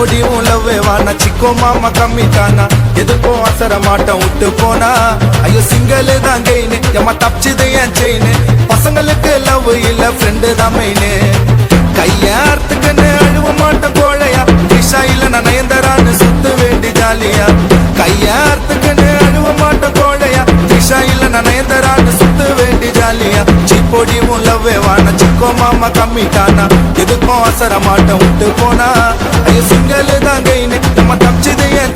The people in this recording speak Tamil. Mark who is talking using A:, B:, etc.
A: சீப்போடி உலவே வானா சிக்கோ மாமா கம்மிட்டானா எதுக்கும் அசர மாட்டோம் விட்டு போனா ஐயோ சிங்கலு தான் கெயினு எம்மா தப்பிச்சுது என் செயினு பசங்களுக்கு லவ் இல்ல ஃப்ரெண்டு தான் மெயினு கையார்த்துக்குன்னு அழுவ மாட்டோம் கோழையா த்ரிஷா இல்ல நான் நயன்தாரான்னு சுத்து வேண்டி ஜாலியா கையார்த்துக்குன்னு அழுவ மாட்டோம் கோழையா த்ரிஷா இல்ல நான் நயன்தாரான்னு சுத்து வேண்டி ஜாலியா சீப்போடி உலவே வானா சிக்கோ மாமா கம்மிட்டானா எதுக்கும் அசர மாட்டோம் விட்டு போனா ஐயோ சிங்கலு தான் கெயினு நம்ம தப்பிச்சுது என்